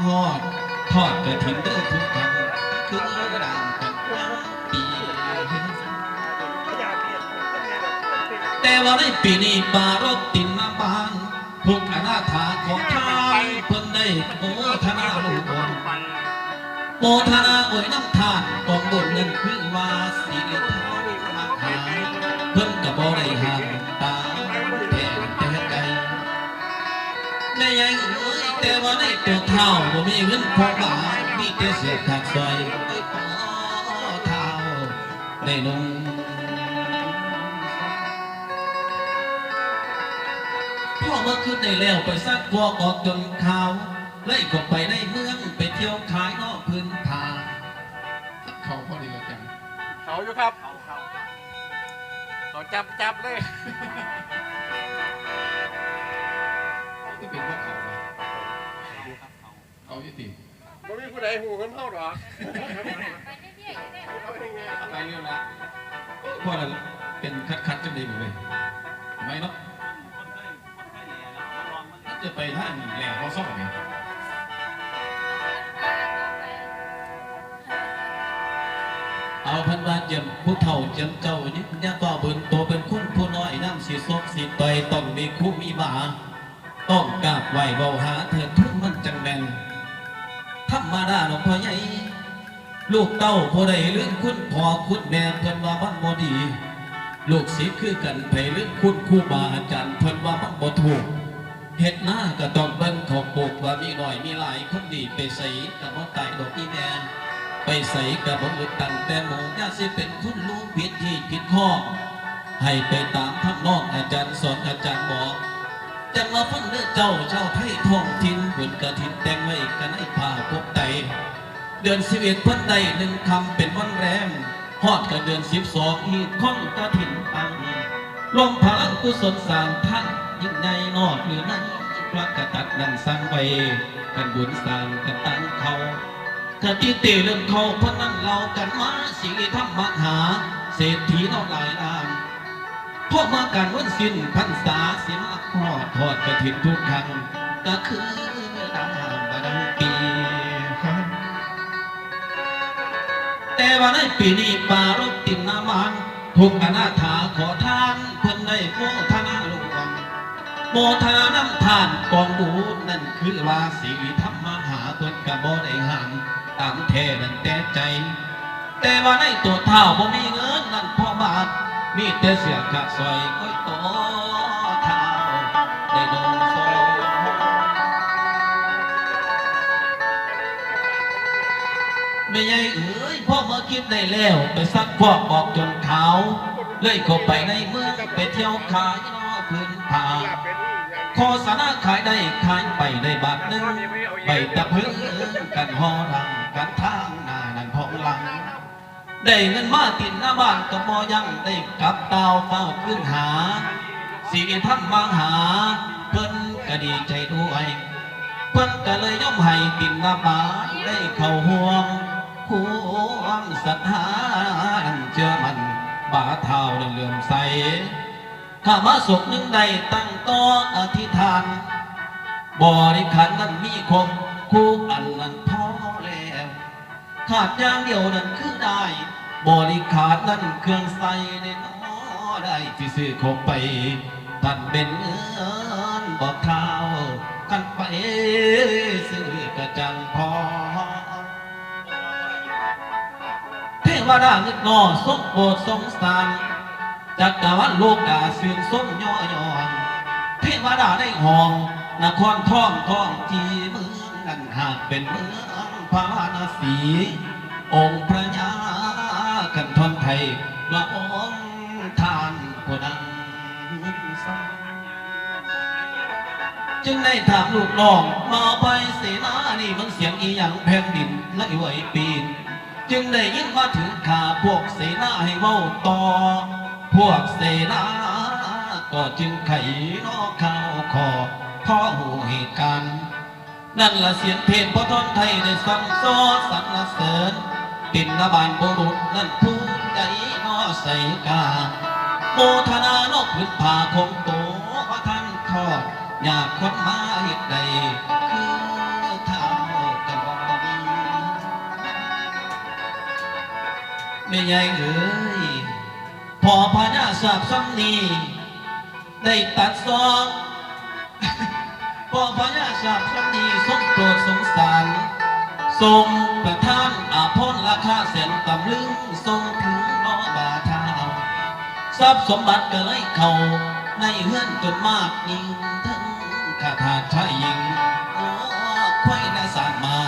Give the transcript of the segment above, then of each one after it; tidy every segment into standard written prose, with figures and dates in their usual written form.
ฮอดทอดกระถิ่นเด้อทุกท่านคือด่างกันปีแต่ว่าในปีนี้ปารบตินน้ำบานพวกอนาถาของทานเพิ่นได้โมทนาลูกบนโมทนาอวยน้ำทานกองบุญเงินคือว่าสิริทานมาหาเพิ่นกับบ่ได้ห่างตาแต่ไกลแม่ยังเอ้ยแต่ว่าในตัวเท่าบ่มีเงินพอบาทมีแต่เศษขาดซอยไปขอเท่าในนุ่งพ่อเมื่อคืนได้แล้วไปซักพวกออกจนขาวไล่ก็ไปในเมืองไปเที่ยวขายนอกพื้นทางเขาพอดีแล้วจังเขาอยู่ครับเขาจับเลยที่เป็นพวกเขาเขายุติไม่มีผู้ใดหูกันเท่าหรอไปเรื่องละพวกเราเป็นคัดจังเลยเลยไม่เนาะจะไปท่านแหล่เขาซ่อมเนี่ยเอาพันบาทเยี่ยมผู้เฒ่าเจียมเจ้านี่เนี่ยต่อเบิ่นโตเป็นคุ้นผู้น้อยน้ำสีส้มสีต่อยต้องมีคู่มีบาต้องกราบไหวเบาหาเถิดทุกมันจังแดงธรรมดาหลวงพ่อใหญ่ลูกเต้าผู้ใดเรื่องคุณพ่อคุณแม่เพิ่นว่าบ้านบ่ดีลูกศิษย์คือกันไปเรื่องคุณครูบาอาจารย์เพิ่นว่าบ้านบ่ถูกเฮ็ดหน้าก็ต้องเบิ่งเขาปลูกว่ามีหน่อยมีหลายคนดีไปใส่กับบ่ตายดอกอีแม่ไปใส่กับบ่อึดตันแต่หมูย่าสิเป็นคุณรู้ผิดที่ผิดข้อให้ไปตามทำนองอาจารย์สอนอาจารย์บอกจังมาฟังเด้อเจ้าชาวไทยท้องถิ่นบุญกฐินแต่งไว้กันให้ผ้าพกไตเดือน11เพิ่นได้1 คำเป็นวันแรมฮอดกับเดือน12อีกข้องกฐินปังรวมพลังกุศลสร้างท่านยิ่งใหญ่นอกหรือในพระกตัดนั้นสร้างไว้กันบุญสร้างกันตั้งเขากติเตเรื่องเขาเพราะนั้นเรากันมาสิริธรรมหาเศรษฐีนอกหลายล้านพวกมาการวันสิ้นพรรษาสิมาทอดกระถิ่นทุกครั้งก็คือดางบดังปีแต่ว่าในปีนี้ปารบตินน้ำมันทุกอนาถาขอทานเพิ่นได้โมทนาหลวงโมทนาน้ำทานกองบุญนั่นคือว่าสิริธรรมหาเพิ่นกะบ่ได้ห่างตามแท้นั่นแต่ใจแต่ว่าในตัวเท่าบ่มีเงินนั่นพ่อบาทมีแต่เสียขาดซอยก้อยโตเท่าได้ดงโซไม่ใหญ่เอ๋ยพ่อมาคิดได้แล้วไปซักพวกออกจนขาวเลยเข้าไปในเมืองไปเที่ยวขายนอพื้นผาโฆษณาขายได้ขายไปได้บาทหนึ่งใบตะพื้นกันหอรังกันทางหน้านั่นของหลังได้เงินมาติดหน้าบ้านก็บ่ยังได้กลับเตาเฝ้าขึ้นหาสิริธรรมมาหาเพิ่นก็ดีใจด้วยเพิ่นก็เลยย่อมให้ติดหน้าบ้านได้เข้าห่วงศรัทธาเชื่อมันบาเท้าเลื่อมใสข้ามาสุขนึงใดตั้งต่ออธิษฐานบริขารนั้นมีครบคู่อันนั้นพอแล้วขาดอย่างเดียวนั้นคือได้บริขารนั้นเครื่องใส่ในน้อได้ที่ซื้อครบไปท่านเป็นเงินบอกเท้ากันไปซื้อกระจังพอเทวดาเงนงอสมโปรดสงสารจักรวรรดิโลกาเสื่อมสมย่อยอนเทวดาได้ห้องนครท่องจีเมืองนั้นหากเป็นเมืองพาราสีองค์พระยาขันทนไทยละองค์ทานผู้ดังจึงได้ถามลูกน้องมาไปเสนานี่มันเสียงอีหยังแผ่นดินไล่ไหวปีนจึงได้ยินว่าถึงข่าพวกเสนาให้เว้าต่อพวกเสนาก็จึงไขนอกข่าวขอพ่อหูเหตุการณ์นั่นละเสียงเพลงพระทนไทยได้สั่งซ้อสรรเสริญตินนาบานบุรุษนั่นผู้ใจนอใส่กาโมทนานกพื้นผ่าคงโตว่าท่านทอดอยากคนมาเหตุใดคือเท่า ไม่ใหญ่เอ้ยพอพญาสาบซ้ำนี้ได้ตัดซอง พอพญาสาบซ้ำนี้ทรงโปรดสงสารทรงประทานอาภรณ์ราคาแสนตำลึงทรงถึงล้อบาทาทรัพย์สมบัติก็เลยเข้าในเฮือนจนมากยิ่งทั้งข้าทาสชายหญิงควายและสารมา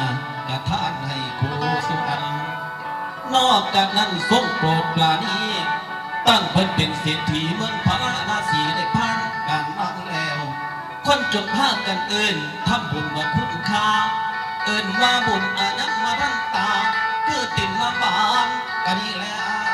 กระทานให้คู่สุวรรณนอกจากนั้นทรงโปรดปราณีตั้งเพิ่นเป็นเศรษฐีเมืองพระราศีได้ผ่านการมาแล้ว คนจนพากันเอินทำบุญว่าคุณค่าเอินว่าบุญอานันมาพันตาคือตินมาบานกันนี่แหล้ว